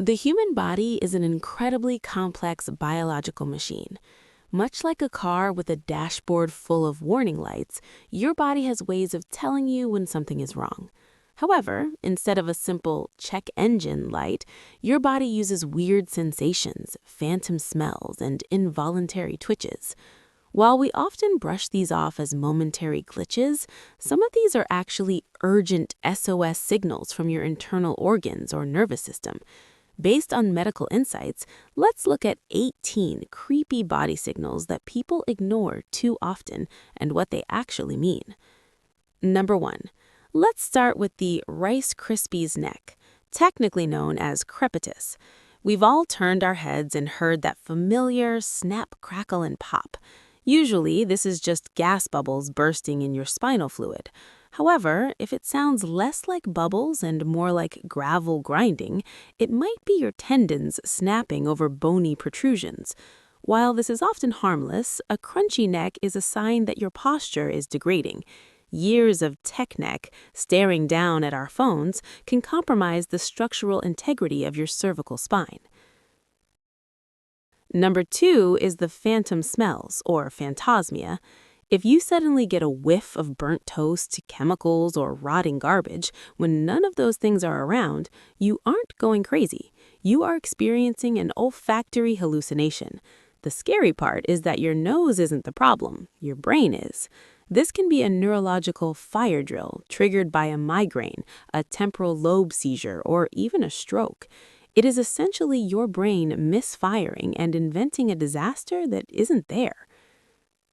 The human body is an incredibly complex biological machine. Much like a car with a dashboard full of warning lights, your body has ways of telling you when something is wrong. However, instead of a simple check engine light, your body uses weird sensations, phantom smells, and involuntary twitches. While we often brush these off as momentary glitches, some of these are actually urgent SOS signals from your internal organs or nervous system. Based on medical insights, let's look at 18 creepy body signals that people ignore too often and what they actually mean. Number 1. Let's start with the Rice Krispies neck, technically known as crepitus. We've all turned our heads and heard that familiar snap, crackle, and pop. Usually, this is just gas bubbles bursting in your spinal fluid. However, if it sounds less like bubbles and more like gravel grinding, it might be your tendons snapping over bony protrusions. While this is often harmless, a crunchy neck is a sign that your posture is degrading. Years of tech neck, staring down at our phones, can compromise the structural integrity of your cervical spine. Number 2 is the phantom smells, or phantasmia. If you suddenly get a whiff of burnt toast, chemicals, or rotting garbage when none of those things are around, you aren't going crazy. You are experiencing an olfactory hallucination. The scary part is that your nose isn't the problem, your brain is. This can be a neurological fire drill triggered by a migraine, a temporal lobe seizure, or even a stroke. It is essentially your brain misfiring and inventing a disaster that isn't there.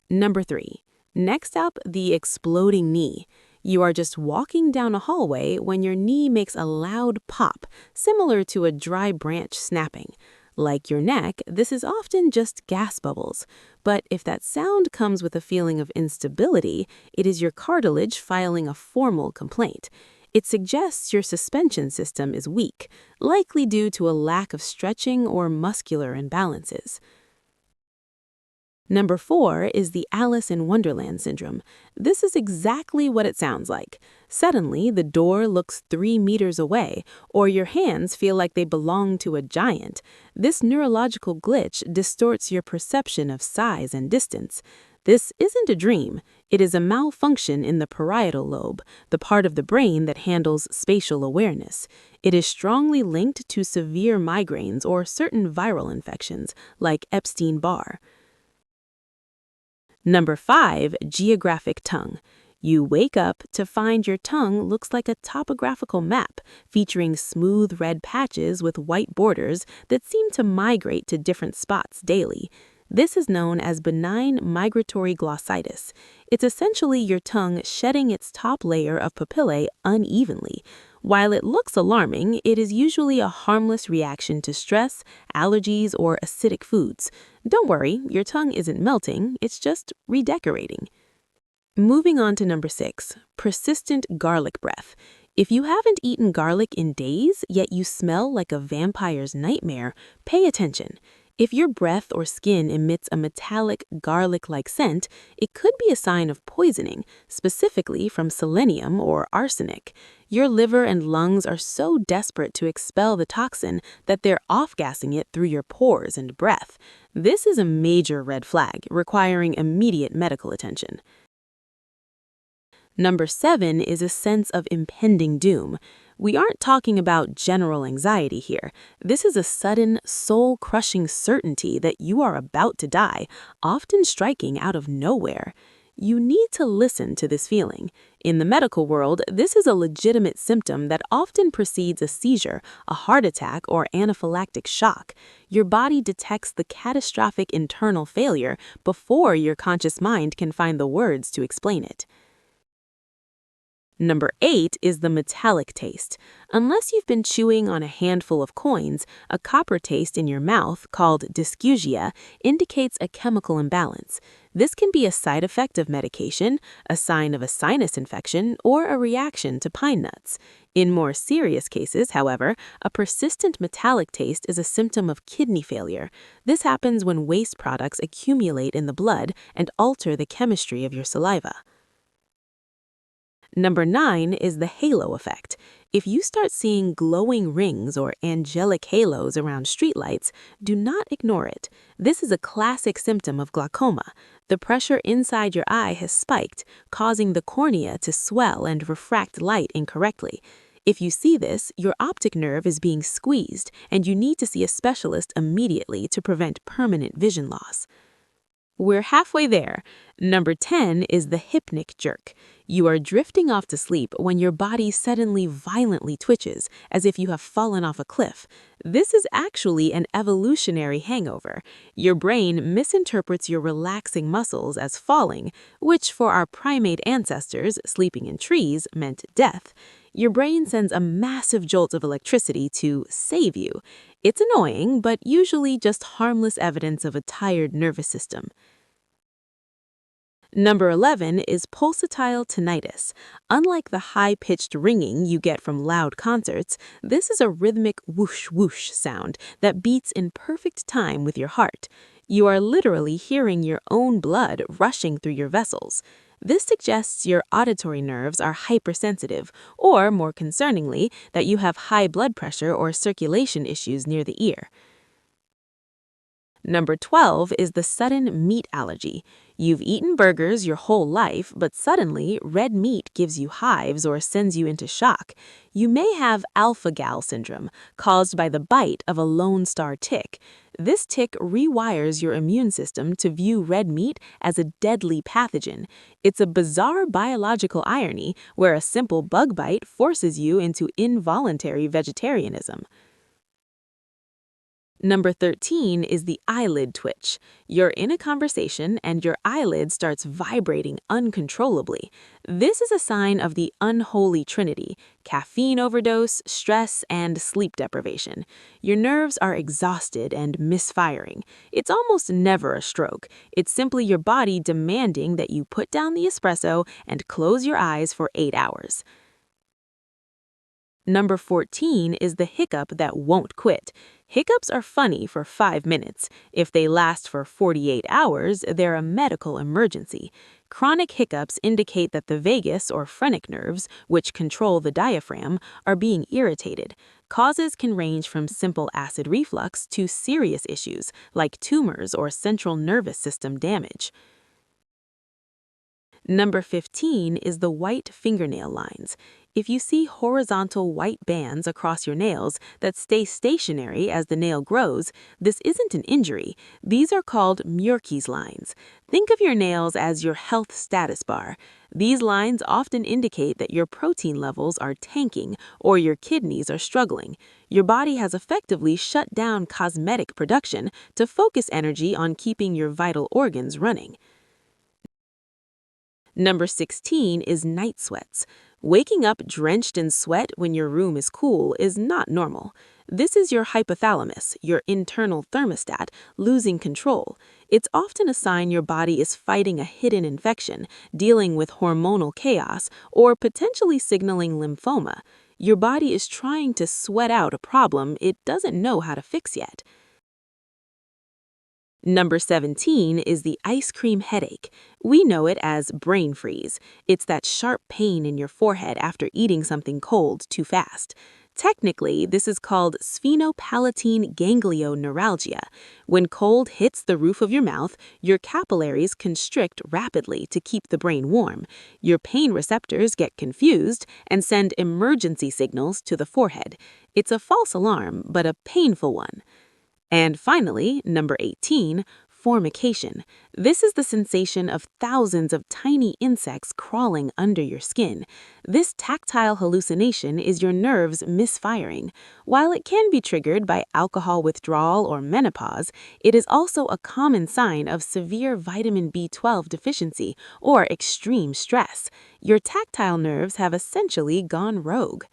Number 3. Next up, the exploding knee. You are just walking down a hallway when your knee makes a loud pop, similar to a dry branch snapping. Like your neck, this is often just gas bubbles. But if that sound comes with a feeling of instability, it is your cartilage filing a formal complaint. It suggests your suspension system is weak, likely due to a lack of stretching or muscular imbalances. Number 4 is the Alice in Wonderland Syndrome. This is exactly what it sounds like. Suddenly, the door looks 3 meters away, or your hands feel like they belong to a giant. This neurological glitch distorts your perception of size and distance. This isn't a dream. It is a malfunction in the parietal lobe, the part of the brain that handles spatial awareness. It is strongly linked to severe migraines or certain viral infections, like Epstein-Barr. Number 5, geographic tongue. You wake up to find your tongue looks like a topographical map, featuring smooth red patches with white borders that seem to migrate to different spots daily. This is known as benign migratory glossitis. It's essentially your tongue shedding its top layer of papillae unevenly. While it looks alarming, it is usually a harmless reaction to stress, allergies, or acidic foods. Don't worry, your tongue isn't melting, it's just redecorating. Moving on to number 6, persistent garlic breath. If you haven't eaten garlic in days, yet you smell like a vampire's nightmare, pay attention. If your breath or skin emits a metallic, garlic-like scent, it could be a sign of poisoning, specifically from selenium or arsenic. Your liver and lungs are so desperate to expel the toxin that they're off-gassing it through your pores and breath. This is a major red flag, requiring immediate medical attention. Number 7 is a sense of impending doom. We aren't talking about general anxiety here. This is a sudden, soul-crushing certainty that you are about to die, often striking out of nowhere. You need to listen to this feeling. In the medical world, this is a legitimate symptom that often precedes a seizure, a heart attack, or anaphylactic shock. Your body detects the catastrophic internal failure before your conscious mind can find the words to explain it. Number 8 is the metallic taste. Unless you've been chewing on a handful of coins, a copper taste in your mouth, called dysgeusia, indicates a chemical imbalance. This can be a side effect of medication, a sign of a sinus infection, or a reaction to pine nuts. In more serious cases, however, a persistent metallic taste is a symptom of kidney failure. This happens when waste products accumulate in the blood and alter the chemistry of your saliva. Number 9 is the halo effect. If you start seeing glowing rings or angelic halos around streetlights, do not ignore it. This is a classic symptom of glaucoma. The pressure inside your eye has spiked, causing the cornea to swell and refract light incorrectly. If you see this, your optic nerve is being squeezed, and you need to see a specialist immediately to prevent permanent vision loss. We're halfway there. Number 10 is the hypnic jerk. You are drifting off to sleep when your body suddenly violently twitches, as if you have fallen off a cliff. This is actually an evolutionary hangover. Your brain misinterprets your relaxing muscles as falling, which for our primate ancestors sleeping in trees meant death. Your brain sends a massive jolt of electricity to save you. It's annoying, but usually just harmless evidence of a tired nervous system. Number 11 is pulsatile tinnitus. Unlike the high-pitched ringing you get from loud concerts, this is a rhythmic whoosh-whoosh sound that beats in perfect time with your heart. You are literally hearing your own blood rushing through your vessels. This suggests your auditory nerves are hypersensitive, or, more concerningly, that you have high blood pressure or circulation issues near the ear. Number 12 is the sudden meat allergy. You've eaten burgers your whole life, but suddenly red meat gives you hives or sends you into shock. You may have alpha-gal syndrome, caused by the bite of a Lone Star tick. This tick rewires your immune system to view red meat as a deadly pathogen. It's a bizarre biological irony where a simple bug bite forces you into involuntary vegetarianism. Number 13 is the eyelid twitch. You're in a conversation and your eyelid starts vibrating uncontrollably. This is a sign of the unholy trinity: caffeine overdose, stress, and sleep deprivation. Your nerves are exhausted and misfiring. It's almost never a stroke. It's simply your body demanding that you put down the espresso and close your eyes for 8 hours. Number 14 is the hiccup that won't quit. Hiccups are funny for 5 minutes. If they last for 48 hours, they're a medical emergency. Chronic hiccups indicate that the vagus or phrenic nerves, which control the diaphragm, are being irritated. Causes can range from simple acid reflux to serious issues like tumors or central nervous system damage. Number 15 is the white fingernail lines. If you see horizontal white bands across your nails that stay stationary as the nail grows, this isn't an injury. These are called Murky's lines. Think of your nails as your health status bar. These lines often indicate that your protein levels are tanking or your kidneys are struggling. Your body has effectively shut down cosmetic production to focus energy on keeping your vital organs running. Number 16 is night sweats. Waking up drenched in sweat when your room is cool is not normal. This is your hypothalamus, your internal thermostat, losing control. It's often a sign your body is fighting a hidden infection, dealing with hormonal chaos, or potentially signaling lymphoma. Your body is trying to sweat out a problem it doesn't know how to fix yet. Number 17 is the ice cream headache. We know it as brain freeze. It's that sharp pain in your forehead after eating something cold too fast. Technically, this is called sphenopalatine ganglioneuralgia. When cold hits the roof of your mouth, your capillaries constrict rapidly to keep the brain warm. Your pain receptors get confused and send emergency signals to the forehead. It's a false alarm, but a painful one. And finally, number 18, formication. This is the sensation of thousands of tiny insects crawling under your skin. This tactile hallucination is your nerves misfiring. While it can be triggered by alcohol withdrawal or menopause, it is also a common sign of severe vitamin B12 deficiency or extreme stress. Your tactile nerves have essentially gone rogue.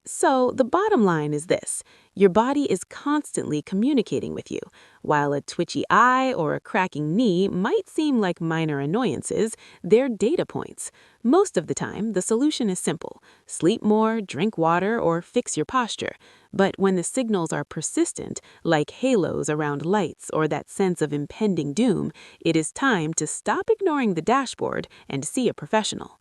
So the bottom line is this: your body is constantly communicating with you. While a twitchy eye or a cracking knee might seem like minor annoyances, they're data points. Most of the time, the solution is simple: sleep more, drink water, or fix your posture. But when the signals are persistent, like halos around lights or that sense of impending doom, it is time to stop ignoring the dashboard and see a professional.